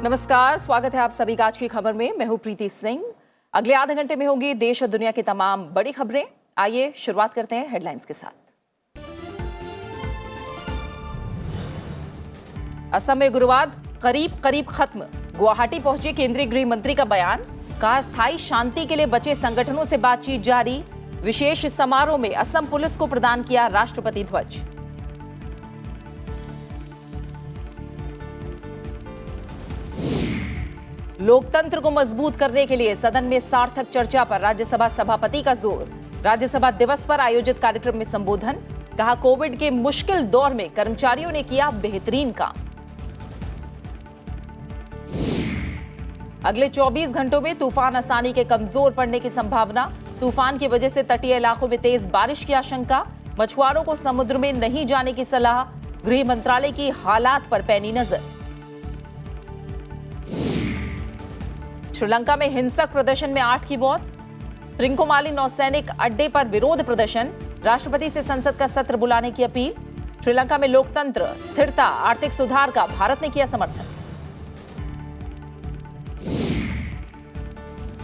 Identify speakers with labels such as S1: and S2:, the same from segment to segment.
S1: नमस्कार, स्वागत है आप सभी का आज की खबर में। मैं हूं प्रीति सिंह। अगले आधे घंटे में होंगी देश और दुनिया की तमाम बड़ी खबरें। आइए शुरुआत करते हैं हेडलाइंस के साथ। असम में गुरुवार करीब खत्म। गुवाहाटी पहुंचे केंद्रीय गृह मंत्री का बयान। कहा स्थायी शांति के लिए बचे संगठनों से बातचीत जारी। विशेष समारोह में असम पुलिस को प्रदान किया राष्ट्रपति ध्वज। लोकतंत्र को मजबूत करने के लिए सदन में सार्थक चर्चा पर राज्यसभा सभापति का जोर। राज्यसभा दिवस पर आयोजित कार्यक्रम में संबोधन। कहा कोविड के मुश्किल दौर में कर्मचारियों ने किया बेहतरीन काम। अगले 24 घंटों में तूफान आसानी के कमजोर पड़ने की संभावना। तूफान की वजह से तटीय इलाकों में तेज बारिश की आशंका। मछुआरों को समुद्र में नहीं जाने की सलाह। गृह मंत्रालय की हालात पर पैनी नजर। श्रीलंका में हिंसक प्रदर्शन में 8 की मौत। त्रिंकोमाली नौसैनिक अड्डे पर विरोध प्रदर्शन। राष्ट्रपति से संसद का सत्र बुलाने की अपील। श्रीलंका में लोकतंत्र, स्थिरता, आर्थिक सुधार का भारत ने किया समर्थन।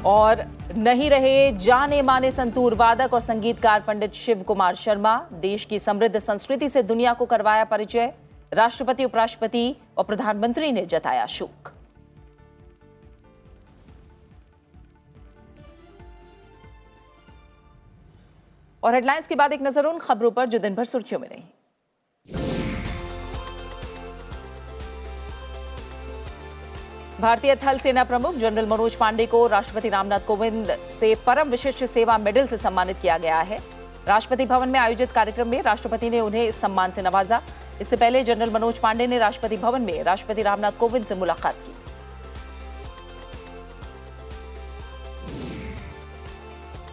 S1: और नहीं रहे जाने माने संतूर वादक और संगीतकार पंडित शिव कुमार शर्मा। देश की समृद्ध संस्कृति से दुनिया को करवाया परिचय। राष्ट्रपति, उपराष्ट्रपति और प्रधानमंत्री ने जताया शोक। और हेडलाइंस के बाद एक नजर उन खबरों पर जो दिन भर सुर्खियों में रही। भारतीय थल सेना प्रमुख जनरल मनोज पांडे को राष्ट्रपति रामनाथ कोविंद से परम विशिष्ट सेवा मेडल से सम्मानित किया गया है। राष्ट्रपति भवन में आयोजित कार्यक्रम में राष्ट्रपति ने उन्हें इस सम्मान से नवाजा। इससे पहले जनरल मनोज पांडे ने राष्ट्रपति भवन में राष्ट्रपति रामनाथ कोविंद से मुलाकात की।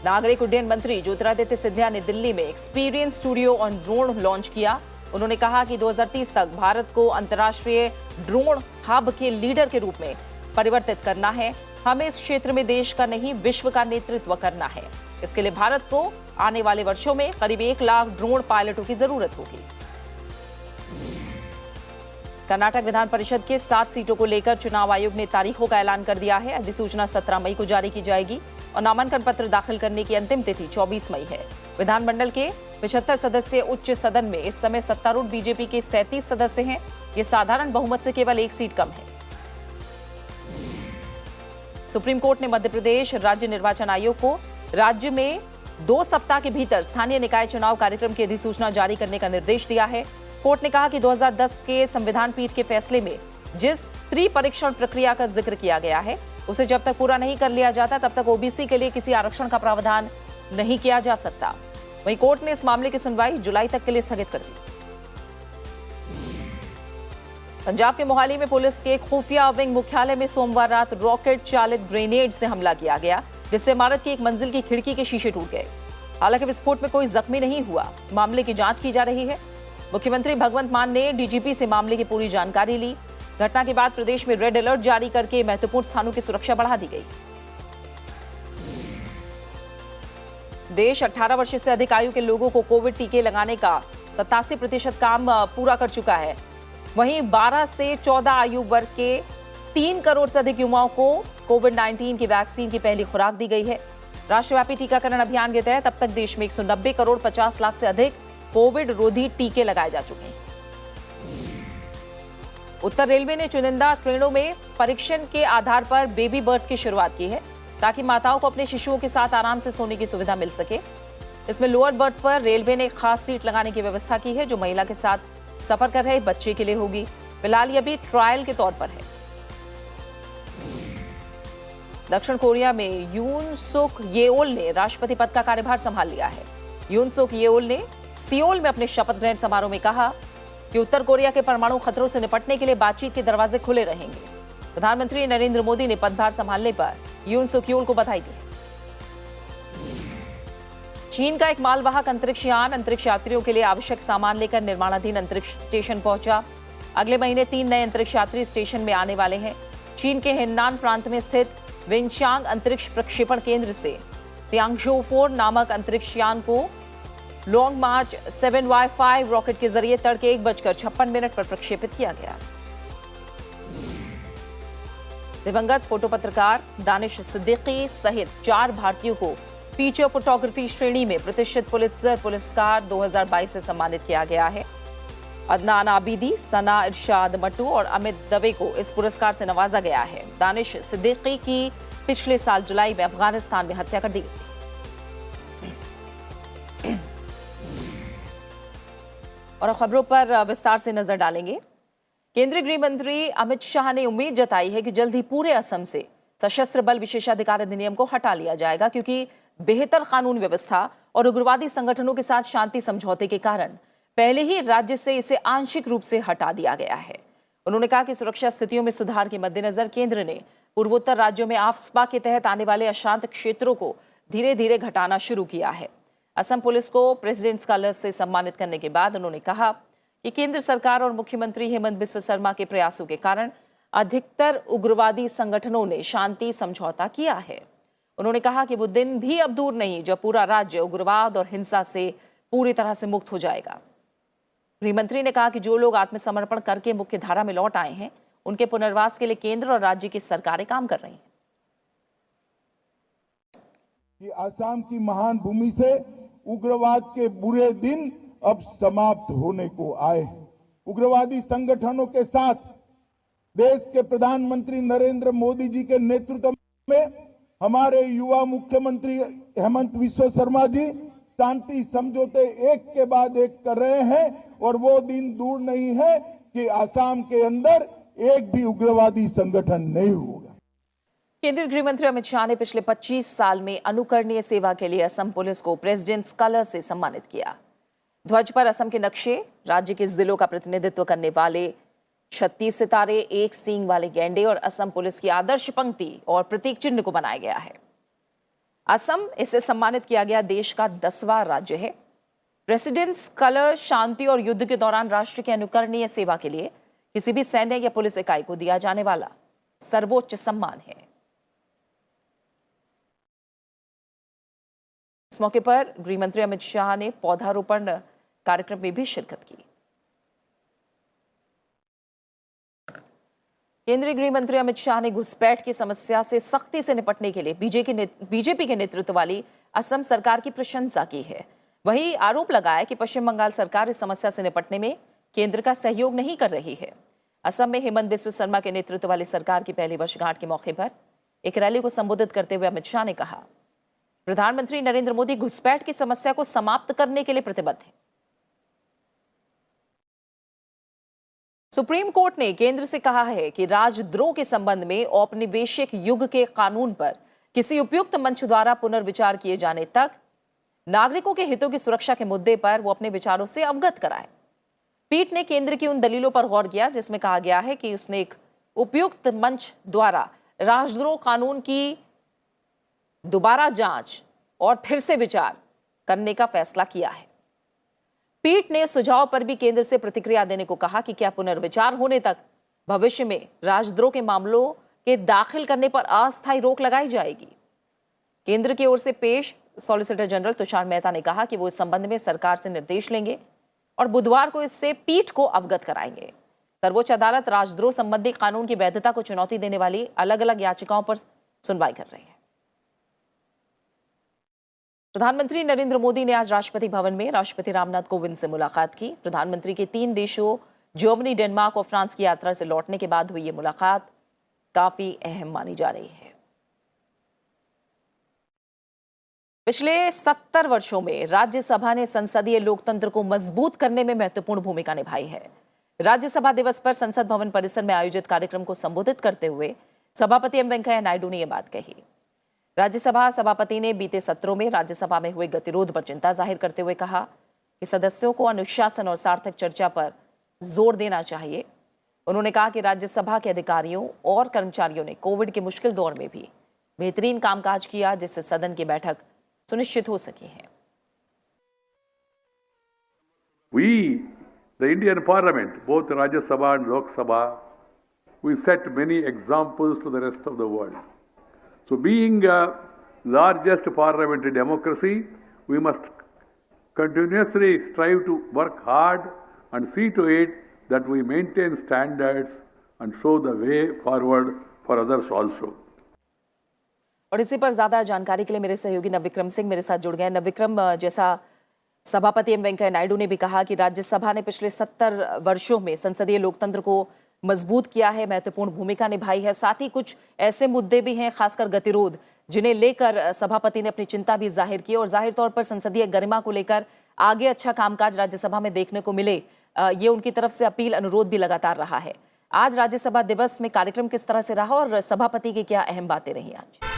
S1: नागरिक उड्डयन मंत्री ज्योतिरादित्य सिंधिया ने दिल्ली में experience studio on drone launch किया। उन्होंने कहा कि 2030 तक भारत को अंतर्राष्ट्रीय ड्रोन हब के लीडर के रूप में परिवर्तित करना है। हमें इस क्षेत्र में देश का नहीं, विश्व का नेतृत्व करना है। इसके लिए भारत को आने वाले वर्षों में करीब 1 लाख ड्रोन पायलटों की जरूरत होगी। कर्नाटक विधान परिषद के 7 सीटों को लेकर चुनाव आयोग ने तारीखों का ऐलान कर दिया है। अधिसूचना 17 मई को जारी की जाएगी और नामांकन पत्र दाखिल करने की अंतिम तिथि 24 मई है। विधानमंडल के 75 सदस्यीय उच्च सदन में इस समय सत्तारूढ़ बीजेपी के 37 सदस्य हैं। ये साधारण बहुमत से केवल 1 सीट कम है। सुप्रीम कोर्ट ने मध्य प्रदेश राज्य निर्वाचन आयोग को राज्य में 2 सप्ताह के भीतर स्थानीय निकाय चुनाव कार्यक्रम की अधिसूचना जारी करने का निर्देश दिया है। कोर्ट ने कहा कि 2010 के संविधान पीठ के फैसले में जिस त्रिपरीक्षण प्रक्रिया का जिक्र किया गया है, उसे जब तक पूरा नहीं कर लिया जाता तब तक ओबीसी के लिए किसी आरक्षण का प्रावधान नहीं किया जा सकता। वहीं कोर्ट ने इस मामले की सुनवाई जुलाई तक के लिए स्थगित कर दी। पंजाब के मोहाली में पुलिस के खुफिया विंग मुख्यालय में सोमवार रात रॉकेट चालित ग्रेनेड से हमला किया गया, जिससे इमारत की एक मंजिल की खिड़की के शीशे टूट गए। हालांकि विस्फोट में कोई जख्मी नहीं हुआ। मामले की जांच की जा रही है। मुख्यमंत्री भगवंत मान ने डीजीपी से मामले की पूरी जानकारी ली। घटना के बाद प्रदेश में रेड अलर्ट जारी करके महत्वपूर्ण स्थानों की सुरक्षा बढ़ा दी गई। देश 18 वर्ष से अधिक आयु के लोगों को कोविड टीके लगाने का 87% काम पूरा कर चुका है। वहीं 12 से 14 आयु वर्ग के 3 करोड़ से अधिक युवाओं को कोविड-19 की वैक्सीन की पहली खुराक दी गई है। राष्ट्रव्यापी टीकाकरण अभियान के तहत अब तक देश में 190 करोड़ 50 लाख से अधिक कोविड रोधी टीके लगाए जा चुके हैं। उत्तर रेलवे ने चुनिंदा ट्रेनों में परीक्षण के आधार पर बेबी बर्थ की शुरुआत की है, ताकि माताओं को अपने शिशुओं के साथ आराम से सोने की सुविधा मिल सके। इसमें लोअर बर्थ पर रेलवे ने खास सीट लगाने की व्यवस्था की है, जो महिला के साथ सफर कर रहे बच्चे के लिए होगी। फिलहाल ये अभी ट्रायल के तौर पर है। दक्षिण कोरिया में यून सुक येओल ने राष्ट्रपति पद का कार्यभार संभाल लिया है। यून सुक येओल ने सियोल में अपने शपथ ग्रहण समारोह में कहा कि उत्तर कोरिया के परमाणु खतरों से निपटने के लिए बातचीत के दरवाजे खुले रहेंगे। प्रधानमंत्री नरेंद्र मोदी ने पदभार संभालने पर यून सुक येओल को बधाई दी। चीन का एक मालवाहक अंतरिक्ष यान अंतरिक्ष यात्रियों के लिए आवश्यक सामान लेकर निर्माणाधीन अंतरिक्ष स्टेशन पहुंचा। अगले महीने 3 नए अंतरिक्ष यात्री स्टेशन में आने वाले हैं। चीन के हेन्नान प्रांत में स्थित विंचांग अंतरिक्ष प्रक्षेपण केंद्र से तियांगझो 4 नामक अंतरिक्ष यान को लॉन्ग मार्च 7Y5 रॉकेट के जरिए तड़के 1:56 पर प्रक्षेपित किया गया। दिवंगत फोटो पत्रकार दानिश सिद्दीकी सहित 4 भारतीयों को फीचर फोटोग्राफी श्रेणी में प्रतिष्ठित पुलित्जर पुरस्कार 2022 से सम्मानित किया गया है। अदनान आबिदी, सना इरशाद मट्टू और अमित दवे को इस पुरस्कार से नवाजा गया है। दानिश सिद्दीकी की पिछले साल जुलाई में अफगानिस्तान में हत्या कर दी गई। और खबरों पर विस्तार से नजर डालेंगे। केंद्रीय गृह मंत्री अमित शाह ने उम्मीद जताई है कि जल्द ही पूरे असम से सशस्त्र बल विशेषाधिकार अधिनियम को हटा लिया जाएगा, क्योंकि बेहतर कानून व्यवस्था और उग्रवादी संगठनों के साथ शांति समझौते के कारण पहले ही राज्य से इसे आंशिक रूप से हटा दिया गया है। उन्होंने कहा कि सुरक्षा स्थितियों में सुधार के मद्देनजर केंद्र ने पूर्वोत्तर राज्यों में आफ्स्पा के तहत आने वाले अशांत क्षेत्रों को धीरे धीरे घटाना शुरू किया है। असम पुलिस को प्रेसिडेंट्स कलर्स से सम्मानित करने के बाद उन्होंने कहा कि केंद्र सरकार और मुख्यमंत्री हेमंत बिस्व शर्मा के प्रयासों के कारण अधिकतर उग्रवादी संगठनों ने शांति समझौता किया है। उन्होंने कहा कि वो दिन भी अब दूर नहीं जब पूरा राज्य उग्रवाद और हिंसा से पूरी तरह से मुक्त हो जाएगा। गृहमंत्री ने कहा कि जो लोग आत्मसमर्पण करके मुख्य धारा में लौट आए हैं, उनके पुनर्वास के लिए केंद्र और राज्य की सरकारें काम कर रही हैं।
S2: कि असम की महान भूमि से उग्रवाद के बुरे दिन अब समाप्त होने को आए हैं। उग्रवादी संगठनों के साथ देश के प्रधानमंत्री नरेंद्र मोदी जी के नेतृत्व में हमारे युवा मुख्यमंत्री हेमंत बिस्व शर्मा जी शांति समझौते एक के बाद एक कर रहे हैं और वो दिन दूर नहीं है कि असम के अंदर एक भी उग्रवादी संगठन नहीं होगा।
S1: केंद्रीय गृह मंत्री अमित शाह ने पिछले 25 साल में अनुकरणीय सेवा के लिए असम पुलिस को प्रेसिडेंट्स कलर से सम्मानित किया। ध्वज पर असम के नक्शे, राज्य के जिलों का प्रतिनिधित्व करने वाले 36 सितारे, एक सींग वाले गैंडे और असम पुलिस की आदर्श पंक्ति और प्रतीक चिन्ह को बनाया गया है। असम इसे सम्मानित किया गया देश का 10वां राज्य है। प्रेसिडेंट्स कलर शांति और युद्ध के दौरान राष्ट्र की अनुकरणीय सेवा के लिए किसी भी सैन्य या पुलिस इकाई को दिया जाने वाला सर्वोच्च सम्मान है। इस मौके पर गृह मंत्री अमित शाह ने पौधारोपण कार्यक्रम में भी शिरकत की। केंद्रीय गृह मंत्री अमित शाह ने घुसपैठ की समस्या से सख्ती से निपटने के लिए बीजेपी के नेतृत्व वाली असम सरकार की प्रशंसा की है। वहीं आरोप लगाया कि पश्चिम बंगाल सरकार इस समस्या से निपटने में केंद्र का सहयोग नहीं कर रही है। असम में हेमंत बिस्व शर्मा के नेतृत्व वाली सरकार की पहली वर्षगांठ के मौके पर एक रैली को संबोधित करते हुए अमित शाह ने कहा, प्रधानमंत्री नरेंद्र मोदी घुसपैठ की समस्या को समाप्त करने के लिए प्रतिबद्ध हैं। सुप्रीम कोर्ट ने केंद्र से कहा है कि राजद्रोह के संबंध में औपनिवेशिक युग के कानून पर किसी उपयुक्त मंच द्वारा पुनर्विचार किए जाने तक नागरिकों के हितों की सुरक्षा के मुद्दे पर वो अपने विचारों से अवगत कराए। पीठ ने केंद्र की उन दलीलों पर गौर किया जिसमें कहा गया है कि उसने एक उपयुक्त मंच द्वारा राजद्रोह कानून की दोबारा जांच और फिर से विचार करने का फैसला किया है। पीठ ने सुझाव पर भी केंद्र से प्रतिक्रिया देने को कहा कि क्या पुनर्विचार होने तक भविष्य में राजद्रोह के मामलों के दाखिल करने पर अस्थायी रोक लगाई जाएगी। केंद्र की ओर से पेश सॉलिसिटर जनरल तुषार मेहता ने कहा कि वो इस संबंध में सरकार से निर्देश लेंगे और बुधवार को इससे पीठ को अवगत कराएंगे। सर्वोच्च अदालत राजद्रोह संबंधी कानून की वैधता को चुनौती देने वाली अलग अलग याचिकाओं पर सुनवाई कर रही है। प्रधानमंत्री नरेंद्र मोदी ने आज राष्ट्रपति भवन में राष्ट्रपति रामनाथ कोविंद से मुलाकात की। प्रधानमंत्री के 3 देशों जर्मनी, डेनमार्क और फ्रांस की यात्रा से लौटने के बाद हुई ये मुलाकात काफी अहम मानी जा रही है। पिछले 70 वर्षों में राज्यसभा ने संसदीय लोकतंत्र को मजबूत करने में महत्वपूर्ण भूमिका निभाई है। राज्यसभा दिवस पर संसद भवन परिसर में आयोजित कार्यक्रम को संबोधित करते हुए सभापति एम वेंकैया नायडू ने यह बात कही। राज्यसभा सभापति ने बीते सत्रों में राज्यसभा में हुए गतिरोध पर चिंता जाहिर करते हुए कहा कि सदस्यों को अनुशासन और सार्थक चर्चा पर जोर देना चाहिए। उन्होंने कहा कि राज्यसभा के अधिकारियों और कर्मचारियों ने कोविड के मुश्किल दौर में भी बेहतरीन कामकाज किया, जिससे सदन की बैठक सुनिश्चित हो सकी है।
S3: We, the Indian Parliament, both Rajya Sabha and Lok Sabha, we set many examples to the rest of the world. So being a largest parliamentary democracy, we must continuously strive to work hard and see to it that we maintain standards and show the way forward for others also.
S1: और इसी पर ज्यादा जानकारी के लिए मेरे सहयोगी नवविक्रम सिंह मेरे साथ जुड़ गए हैं। नवविक्रम, जैसा सभापति एम वेंकैया नायडू ने भी कहा कि राज्यसभा ने पिछले 70 वर्षों में संसदीय लोकतंत्र को मजबूत किया है, महत्वपूर्ण भूमिका निभाई है। साथ ही कुछ ऐसे मुद्दे भी हैं, खासकर गतिरोध, जिन्हें लेकर सभापति ने अपनी चिंता भी जाहिर की और जाहिर तौर पर संसदीय गरिमा को लेकर आगे अच्छा कामकाज राज्यसभा में देखने को मिले, ये उनकी तरफ से अपील, अनुरोध भी लगातार रहा है। आज राज्यसभा दिवस में कार्यक्रम किस तरह से रहा और सभापति की क्या अहम बातें रही आज?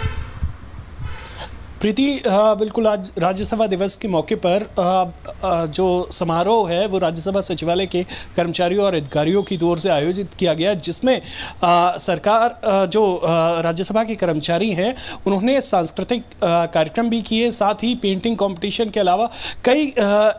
S4: प्रीति, बिल्कुल आज राज्यसभा दिवस के मौके पर जो समारोह है वो राज्यसभा सचिवालय के कर्मचारियों और अधिकारियों की ओर से आयोजित किया गया, जिसमें सरकार जो राज्यसभा के कर्मचारी हैं उन्होंने सांस्कृतिक कार्यक्रम भी किए, साथ ही पेंटिंग कंपटीशन के अलावा कई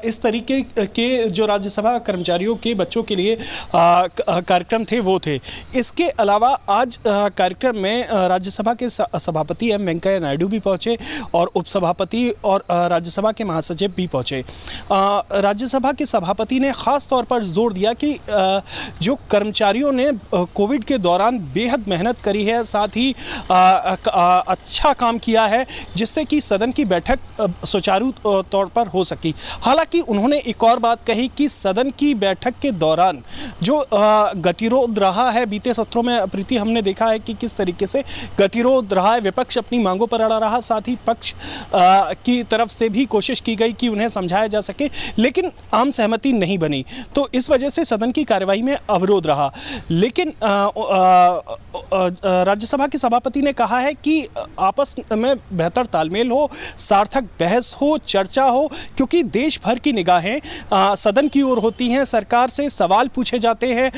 S4: इस तरीके के जो राज्यसभा कर्मचारियों के बच्चों के लिए कार्यक्रम थे वो थे। इसके अलावा आज कार्यक्रम में राज्यसभा के सभापति एम वेंकैया नायडू भी पहुंचे और उपसभापति और राज्यसभा के महासचिव भी पहुंचे। राज्यसभा के सभापति ने खास तौर पर जोर दिया कि जो कर्मचारियों ने कोविड के दौरान बेहद मेहनत करी है, साथ ही अच्छा काम किया है, जिससे कि सदन की बैठक सुचारू तौर पर हो सकी। हालांकि उन्होंने एक और बात कही कि सदन की बैठक के दौरान जो गतिरोध रहा है, बीते सत्रों में प्रीति हमने देखा है कि किस तरीके से गतिरोध रहा है, विपक्ष अपनी मांगों पर अड़ा रहा, साथ ही पक्ष की तरफ से भी कोशिश की गई कि उन्हें समझाया जा सके, लेकिन आम सहमति नहीं बनी, तो इस वजह से सदन की कार्यवाही में अवरोध रहा। लेकिन राज्यसभा के सभापति ने कहा है कि आपस में बेहतर तालमेल हो, सार्थक बहस हो, चर्चा हो, क्योंकि देश भर की निगाहें सदन की ओर होती हैं, सरकार से सवाल पूछे जाते हैं,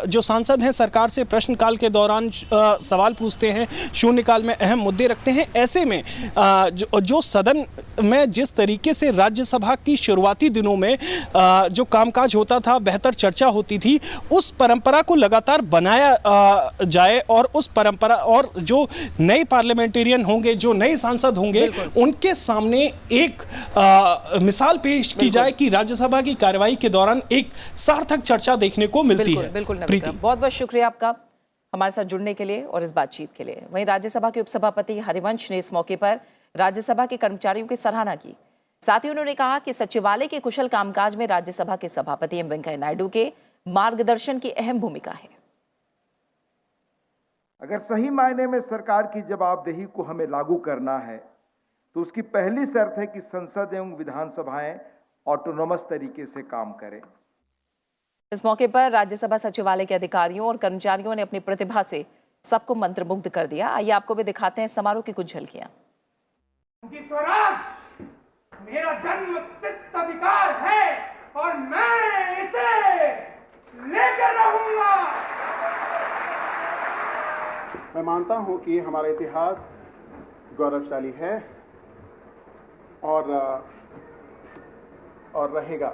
S4: जो सांसद हैं सरकार से प्रश्नकाल के दौरान सवाल पूछते हैं, शून्यकाल में अहम मुद्दे रखते हैं। ऐसे में जो सदन में जिस तरीके से राज्यसभा की शुरुआती दिनों में जो कामकाज होता था, बेहतर चर्चा होती थी, उस परंपरा को लगातार बनाया जाए और उस परंपरा और जो नए पार्लियामेंटेरियन होंगे, जो नए सांसद होंगे, उनके सामने एक मिसाल पेश की जाए कि राज्यसभा की कार्यवाही के दौरान एक सार्थक चर्चा देखने को मिलती है।
S1: बिल्कुल बहुत बहुत शुक्रिया आपका हमारे साथ जुड़ने के लिए और इस बातचीत के लिए। वहीं राज्यसभा के उपसभापति हरिवंश ने इस मौके पर राज्यसभा के कर्मचारियों की सराहना की। साथ ही उन्होंने कहा कि सचिवालय के कुशल कामकाज में राज्यसभा के सभापति एम वेंकैया नायडू के मार्गदर्शन की अहम भूमिका है।
S5: अगर सही मायने में सरकार की जवाबदेही को हमें लागू करना है तो उसकी पहली शर्त है कि संसद एवं विधानसभाएं ऑटोनोमस तरीके से काम करें।
S1: इस मौके पर राज्यसभा सचिवालय के अधिकारियों और कर्मचारियों ने अपनी प्रतिभा से सबको मंत्रमुग्ध कर दिया। आइए आपको भी दिखाते हैं समारोह की कुछ झलकियां।
S6: स्वराज मेरा जन्मसिद्ध अधिकार है और मैं इसे लेकर रहूंगा।
S7: मैं मानता हूं कि हमारा इतिहास गौरवशाली है और रहेगा।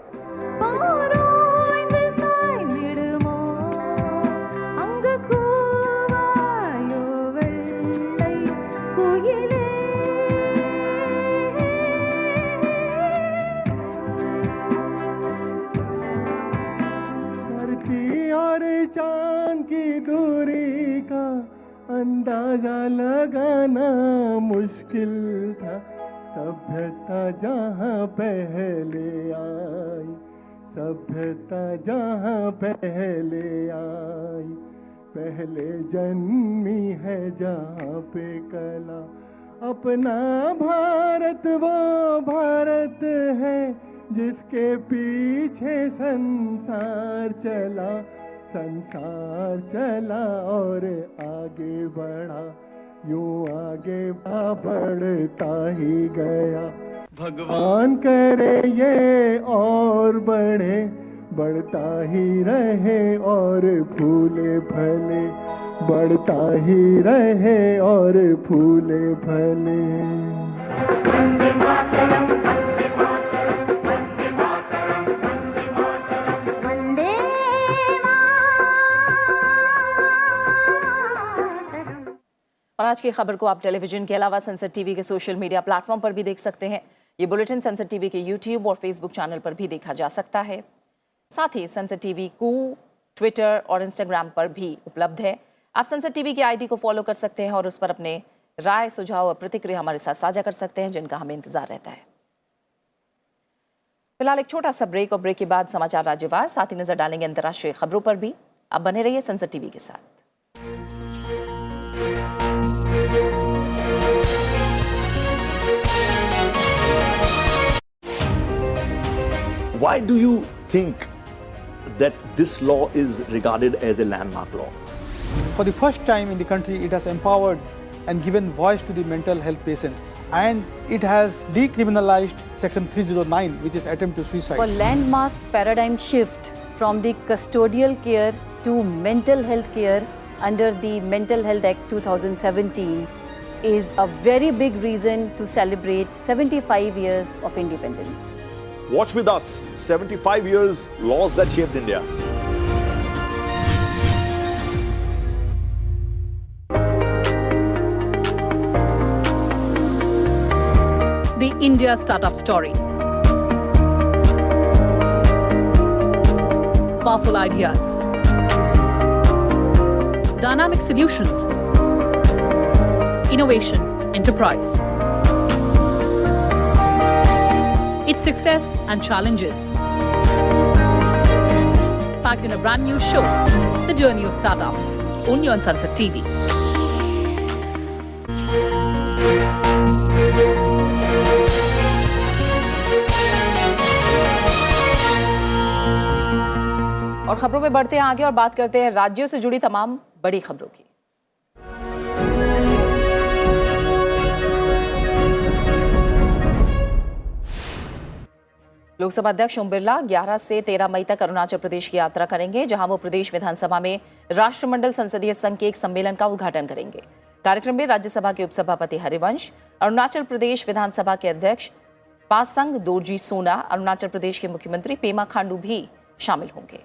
S8: चांद की दूरी का अंदाजा लगाना मुश्किल था। सभ्यता जहाँ पहले आई, सभ्यता जहाँ पहले आई, पहले जन्मी है जहाँ पे कला। अपना भारत वो भारत है जिसके पीछे संसार चला, संसार चला और आगे बढ़ा, यूं आगे बढ़ता ही गया। भगवान करे ये और बढ़े, बढ़ता ही रहे और फूले फले, बढ़ता ही रहे और फूले फले।
S1: और आज की खबर को आप टेलीविजन के अलावा संसद टीवी के सोशल मीडिया प्लेटफॉर्म पर भी देख सकते हैं। ये बुलेटिन संसद टीवी के यूट्यूब और फेसबुक चैनल पर भी देखा जा सकता है। साथ ही संसद टीवी को ट्विटर और इंस्टाग्राम पर भी उपलब्ध है। आप संसद टीवी की आईडी को फॉलो कर सकते हैं और उस पर अपने राय, सुझाव और प्रतिक्रिया हमारे साथ साझा कर सकते हैं, जिनका हमें इंतजार रहता है। फिलहाल एक छोटा सा ब्रेक और ब्रेक के बाद समाचार राज्यवार, साथ ही नजर डालेंगे अंतर्राष्ट्रीय खबरों पर भी। आप बने रहिए संसद टीवी के साथ।
S9: Why do you think that this law is regarded as a landmark law?
S10: For the first time in the country, it has empowered and given voice to the mental health patients, and it has decriminalized section 309, which is attempt to suicide.
S11: For landmark paradigm shift from the custodial care to mental health care under the Mental Health Act 2017 is a very big reason to celebrate 75 years of independence.
S9: Watch with us 75 years laws that shaped India.
S12: The India Startup Story. Powerful ideas. Dynamic solutions. Innovation, enterprise. Its success and challenges. Packed in a brand new show, The Journey of Startups, only on Sunset TV.
S1: और खबरों में बढ़ते हैं आगे और बात करते हैं राज्यों से जुड़ी तमाम बड़ी खबरों की। लोकसभा अध्यक्ष ओम बिरला 11 से 13 मई तक अरुणाचल प्रदेश की यात्रा करेंगे, जहां वो प्रदेश विधानसभा में राष्ट्रमंडल संसदीय संघ के एक सम्मेलन का उद्घाटन करेंगे। कार्यक्रम में राज्यसभा के उपसभापति हरिवंश, अरुणाचल प्रदेश विधानसभा के अध्यक्ष पासंग दोरजी सोना, अरुणाचल प्रदेश के मुख्यमंत्री पेमा खांडू भी शामिल होंगे।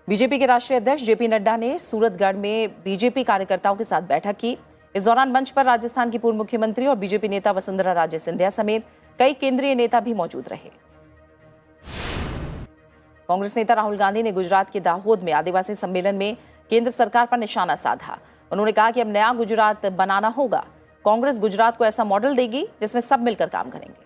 S1: बीजेपी के राष्ट्रीय अध्यक्ष जेपी नड्डा ने सूरतगढ़ में बीजेपी कार्यकर्ताओं के साथ बैठक की। इस दौरान मंच पर राजस्थान की पूर्व मुख्यमंत्री और बीजेपी नेता वसुंधरा राजे सिंधिया समेत कई केंद्रीय नेता भी मौजूद रहे। कांग्रेस नेता राहुल गांधी ने गुजरात के दाहोद में आदिवासी सम्मेलन में केंद्र सरकार पर निशाना साधा। उन्होंने कहा कि अब नया गुजरात बनाना होगा। कांग्रेस गुजरात को ऐसा मॉडल देगी जिसमें सब मिलकर काम करेंगे।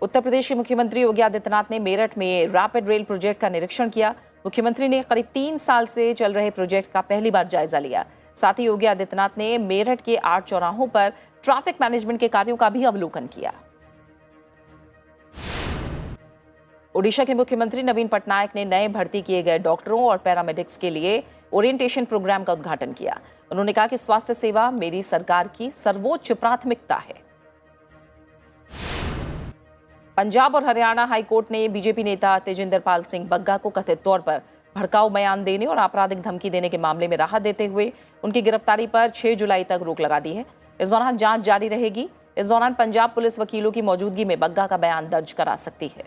S1: उत्तर प्रदेश के मुख्यमंत्री योगी आदित्यनाथ ने मेरठ में रैपिड रेल प्रोजेक्ट का निरीक्षण किया। मुख्यमंत्री ने करीब 3 साल से चल रहे प्रोजेक्ट का पहली बार जायजा लिया। साथ ही योगी आदित्यनाथ ने मेरठ के 8 चौराहों पर ट्रैफिक मैनेजमेंट के कार्यों का भी अवलोकन किया। ओडिशा के मुख्यमंत्री नवीन पटनायक ने नए भर्ती किए गए डॉक्टरों और पैरामेडिक्स के लिए ओरिएंटेशन प्रोग्राम का उद्घाटन किया। उन्होंने कहा कि स्वास्थ्य सेवा मेरी सरकार की सर्वोच्च प्राथमिकता है। पंजाब और हरियाणा हाईकोर्ट ने बीजेपी नेता तेजिंदर पाल सिंह बग्गा को कथित तौर पर भड़काऊ बयान देने और आपराधिक धमकी देने के मामले में राहत देते हुए उनकी गिरफ्तारी पर 6 जुलाई तक रोक लगा दी है। इस दौरान जांच जारी रहेगी। इस दौरान पंजाब पुलिस वकीलों की मौजूदगी में बग्गा का बयान दर्ज करा सकती है।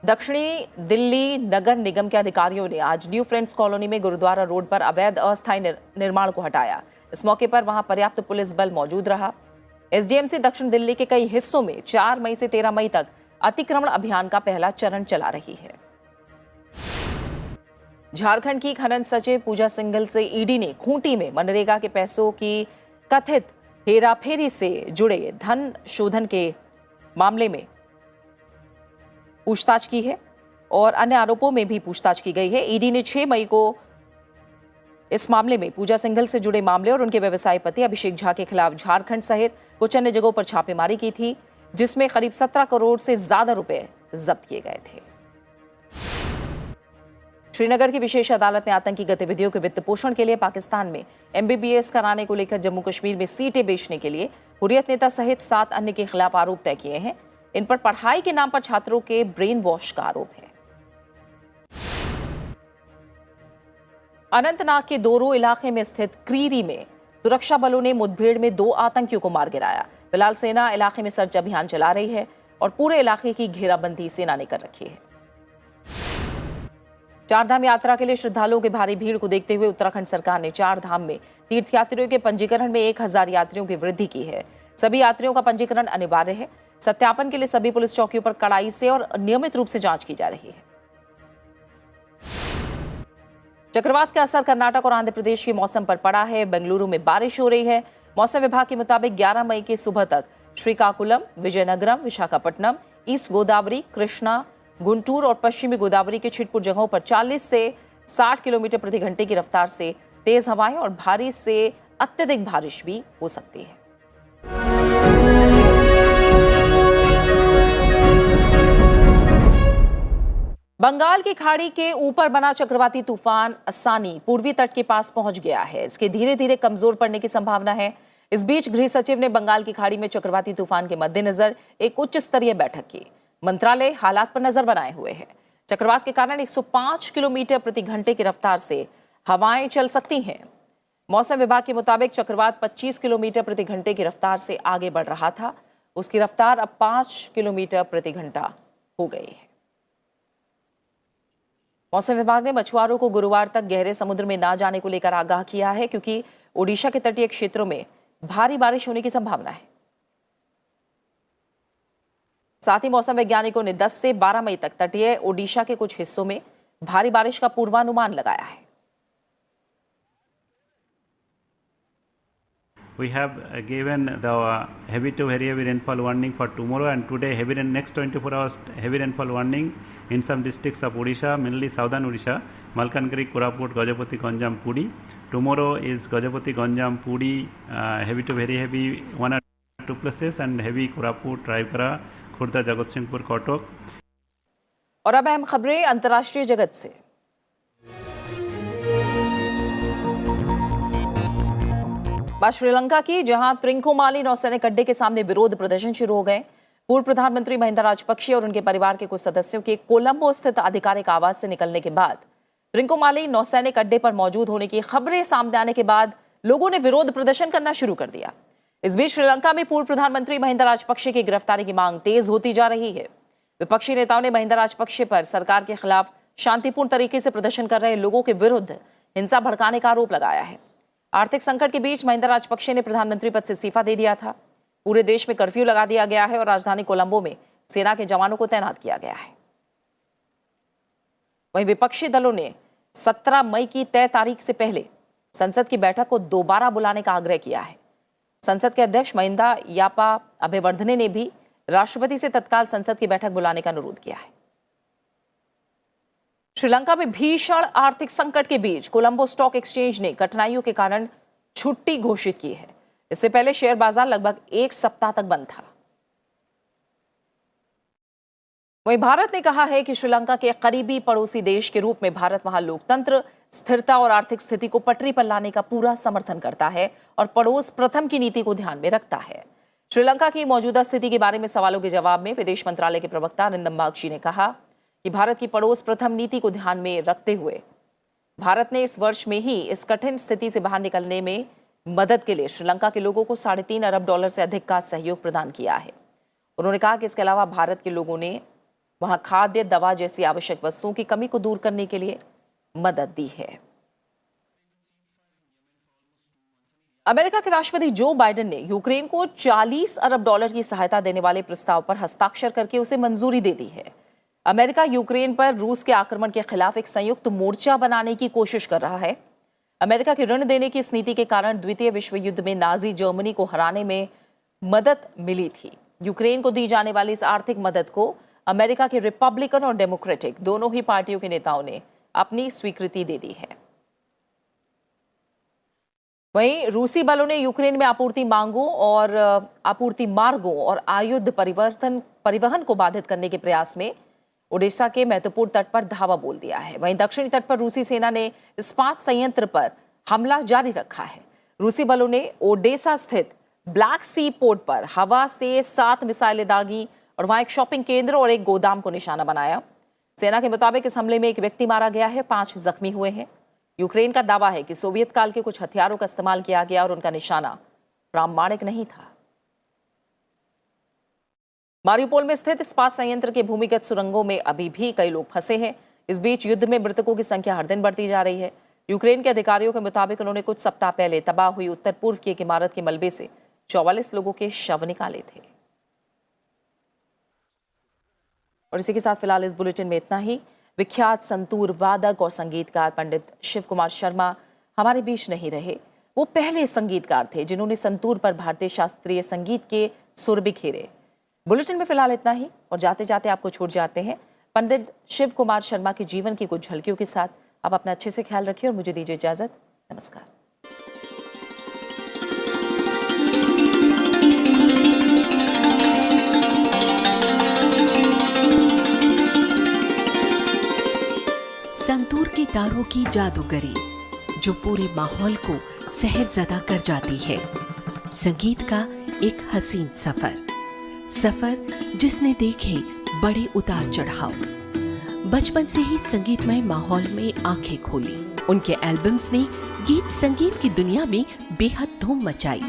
S1: दक्षिणी दिल्ली नगर निगम के अधिकारियों ने आज न्यू फ्रेंड्स कॉलोनी में गुरुद्वारा रोड पर अवैध अस्थायी निर्माण को हटाया। इस मौके पर वहां पर्याप्त पुलिस बल मौजूद रहा। एसडीएमसी दक्षिण दिल्ली के कई हिस्सों में 4 मई से 13 मई तक अतिक्रमण अभियान का पहला चरण चला रही है। झारखंड की खनन सचिव पूजा सिंघल से ईडी ने खूंटी में मनरेगा के पैसों की कथित हेराफेरी से जुड़े धन शोधन के मामले में पूछताछ की है और अन्य आरोपों में भी पूछताछ की गई है। ईडी ने 6 मई को इस मामले में पूजा सिंघल से जुड़े मामले और उनके व्यवसायी पति अभिषेक झा के खिलाफ झारखंड सहित कुछ अन्य जगहों पर छापेमारी की थी, जिसमें करीब 17 करोड़ से ज्यादा रुपए जब्त किए गए थे। श्रीनगर की विशेष अदालत ने आतंकी गतिविधियों के वित्त पोषण के लिए पाकिस्तान में एमबीबीएस कराने को लेकर जम्मू कश्मीर में सीटें बेचने के लिए हुर्रियत नेता सहित 7 अन्य के खिलाफ आरोप तय किए हैं। इन पर पढ़ाई के नाम पर छात्रों के ब्रेन वॉश का आरोप है। अनंतनाग के दोरो इलाके में स्थित क्रीरी में सुरक्षा बलों ने मुठभेड़ में 2 आतंकियों को मार गिराया। फिलहाल सेना इलाके में सर्च अभियान चला रही है और पूरे इलाके की घेराबंदी सेना ने कर रखी है। चारधाम यात्रा के लिए श्रद्धालुओं की भारी भीड़ को देखते हुए उत्तराखंड सरकार ने 4 धाम में तीर्थयात्रियों के पंजीकरण में 1000 यात्रियों की वृद्धि की है। सभी यात्रियों का पंजीकरण अनिवार्य है। सत्यापन के लिए सभी पुलिस चौकियों पर कड़ाई से और नियमित रूप से जांच की जा रही है। चक्रवात का असर कर्नाटक और आंध्र प्रदेश के मौसम पर पड़ा है। बेंगलुरु में बारिश हो रही है। मौसम विभाग के मुताबिक 11 मई की सुबह तक श्रीकाकुलम, विजयनगरम, विशाखापट्टनम, ईस्ट गोदावरी, कृष्णा, गुंटूर और पश्चिमी गोदावरी के छिटपुट जगहों पर 40 से 60 किलोमीटर प्रति घंटे की रफ्तार से तेज हवाएं और भारी से अत्यधिक बारिश भी हो सकती है। बंगाल की खाड़ी के ऊपर बना चक्रवाती तूफान असानी पूर्वी तट के पास पहुंच गया है। इसके धीरे धीरे कमजोर पड़ने की संभावना है। इस बीच गृह सचिव ने बंगाल की खाड़ी में चक्रवाती तूफान के मद्देनजर एक उच्च स्तरीय बैठक की। मंत्रालय हालात पर नजर बनाए हुए है। चक्रवात के कारण 105 किलोमीटर प्रति घंटे की रफ्तार से हवाएं चल सकती हैं। मौसम विभाग के मुताबिक चक्रवात 25 किलोमीटर प्रति घंटे की रफ्तार से आगे बढ़ रहा था। उसकी रफ्तार अब 5 किलोमीटर प्रति घंटा हो गई है। मौसम विभाग ने मछुआरों को गुरुवार तक गहरे समुद्र में ना जाने को लेकर आगाह किया है, क्योंकि ओडिशा के तटीय क्षेत्रों में भारी बारिश होने की संभावना है। साथ ही मौसम वैज्ञानिकों ने 10 से 12 मई तक तटीय ओडिशा के कुछ हिस्सों में भारी बारिश का पूर्वानुमान लगाया है।
S13: We have given the heavy to very heavy rainfall warning for tomorrow and today. Next 24 hours heavy rainfall warning in some districts of Odisha, mainly southern Odisha, Malkangiri, Koraput, Gajapati, Ganjam, Puri. Tomorrow is Gajapati, Ganjam, Puri, heavy to very heavy 1 or 2 places and heavy Koraput, Raipura, Khurda, Jagatsinghpur, Kotok.
S1: और अब अहम खबरें अंतर्राष्ट्रीय जगत से। बात श्रीलंका की, जहां त्रिंकोमाली नौसैनिक अड्डे के सामने विरोध प्रदर्शन शुरू हो गए। पूर्व प्रधानमंत्री महिंदा राजपक्षे और उनके परिवार के कुछ सदस्यों के कोलंबो स्थित आधिकारिक आवास से निकलने के बाद त्रिंकोमाली नौसैनिक अड्डे पर मौजूद होने की खबरें सामने आने के बाद लोगों ने विरोध प्रदर्शन करना शुरू कर दिया। इस बीच श्रीलंका में पूर्व प्रधानमंत्री महिंदा राजपक्षे की गिरफ्तारी की मांग तेज होती जा रही है। विपक्षी नेताओं ने महिंदा राजपक्षे पर सरकार के खिलाफ शांतिपूर्ण तरीके से प्रदर्शन कर रहे लोगों के विरुद्ध हिंसा भड़काने का आरोप लगाया है। आर्थिक संकट के बीच महिंदा राजपक्षे ने प्रधानमंत्री पद से इस्तीफा दे दिया था। पूरे देश में कर्फ्यू लगा दिया गया है और राजधानी कोलंबो में सेना के जवानों को तैनात किया गया है। वहीं विपक्षी दलों ने 17 मई की तय तारीख से पहले संसद की बैठक को दोबारा बुलाने का आग्रह किया है। संसद के अध्यक्ष महिंदा यापा अबेवर्धने ने भी राष्ट्रपति से तत्काल संसद की बैठक बुलाने का अनुरोध किया है। श्रीलंका में भीषण आर्थिक संकट के बीच कोलंबो स्टॉक एक्सचेंज ने कठिनाइयों के कारण छुट्टी घोषित की है। इससे पहले शेयर बाजार लगभग 1 सप्ताह तक बंद था। वहीं भारत ने कहा है कि श्रीलंका के करीबी पड़ोसी देश के रूप में भारत वहां लोकतंत्र, स्थिरता और आर्थिक स्थिति को पटरी पर लाने का पूरा समर्थन करता है और पड़ोस प्रथम की नीति को ध्यान में रखता है। श्रीलंका की मौजूदा स्थिति के बारे में सवालों के जवाब में विदेश मंत्रालय के प्रवक्ता अरिंदम बागची ने कहा कि भारत की पड़ोस प्रथम नीति को ध्यान में रखते हुए भारत ने इस वर्ष में ही इस कठिन स्थिति से बाहर निकलने में मदद के लिए श्रीलंका के लोगों को $3.5 अरब से अधिक का सहयोग प्रदान किया है। उन्होंने कहा कि इसके अलावा भारत के लोगों ने वहां खाद्य, दवा जैसी आवश्यक वस्तुओं की कमी को दूर करने के लिए मदद दी है। अमेरिका के राष्ट्रपति जो बाइडेन ने यूक्रेन को $40 अरब की सहायता देने वाले प्रस्ताव पर हस्ताक्षर करके उसे मंजूरी दे दी है। अमेरिका यूक्रेन पर रूस के आक्रमण के खिलाफ एक संयुक्त मोर्चा बनाने की कोशिश कर रहा है। अमेरिका की ऋण देने की इस नीति के कारण द्वितीय विश्व युद्ध में नाजी जर्मनी को हराने में मदद मिली थी। यूक्रेन को दी जाने वाली इस आर्थिक मदद को अमेरिका के रिपब्लिकन और डेमोक्रेटिक दोनों ही पार्टियों के नेताओं ने अपनी स्वीकृति दे दी है। वहीं रूसी बलों ने यूक्रेन में आपूर्ति मार्गों और आयुध परिवहन को बाधित करने के प्रयास में ओडिशा के महत्वपूर्ण तट पर धावा बोल दिया है। वहीं दक्षिणी तट पर रूसी सेना ने इस्पात संयंत्र पर हमला जारी रखा है। रूसी बलों ने ओडेसा स्थित ब्लैक सी पोर्ट पर हवा से 7 मिसाइलें दागी और वहां एक शॉपिंग केंद्र और एक गोदाम को निशाना बनाया। सेना के मुताबिक इस हमले में एक व्यक्ति मारा गया है, 5 जख्मी हुए हैं। यूक्रेन का दावा है कि सोवियत काल के कुछ हथियारों का इस्तेमाल किया गया और उनका निशाना प्रामाणिक नहीं था। मारिउपोल में स्थित इस्पात संयंत्र के भूमिगत सुरंगों में अभी भी कई लोग फंसे हैं। इस बीच युद्ध में मृतकों की संख्या हर दिन बढ़ती जा रही है। यूक्रेन के अधिकारियों के मुताबिक उन्होंने कुछ सप्ताह पहले तबाह हुई उत्तर पूर्व की एक इमारत की मलबे से 44 लोगों के शव निकाले थे। और इसी के साथ फिलहाल इस बुलेटिन में इतना ही। विख्यात संतूर वादक और संगीतकार पंडित शिव कुमार शर्मा हमारे बीच नहीं रहे। वो पहले संगीतकार थे जिन्होंने संतूर पर भारतीय शास्त्रीय संगीत के सुर बिखेरे। बुलेटिन में फिलहाल इतना ही और जाते जाते आपको छोड़ जाते हैं पंडित शिव कुमार शर्मा के जीवन की कुछ झलकियों के साथ। आप अपना अच्छे से ख्याल रखिए और मुझे दीजिए इजाजत। नमस्कार।
S14: संतूर के तारों की जादूगरी जो पूरे माहौल को सहरज़दा कर जाती है। संगीत का एक हसीन सफर जिसने देखे बड़े उतार चढ़ाव। बचपन से ही संगीतमय माहौल में आंखें खोली। उनके एल्बम्स ने गीत संगीत की दुनिया में बेहद धूम मचाई।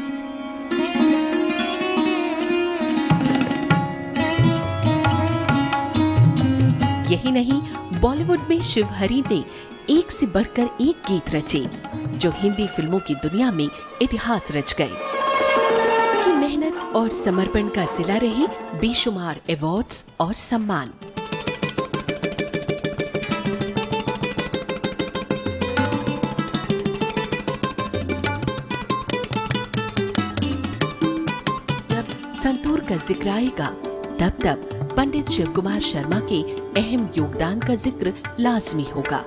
S14: यही नहीं, बॉलीवुड में शिवहरी ने एक से बढ़कर एक गीत रचे जो हिंदी फिल्मों की दुनिया में इतिहास रच गए। की मेहनत और समर्पण का सिला रहे बेशुमार अवार्ड्स और सम्मान। जब संतूर का जिक्र आएगा तब पंडित शिव कुमार शर्मा के अहम योगदान का जिक्र लाजमी होगा।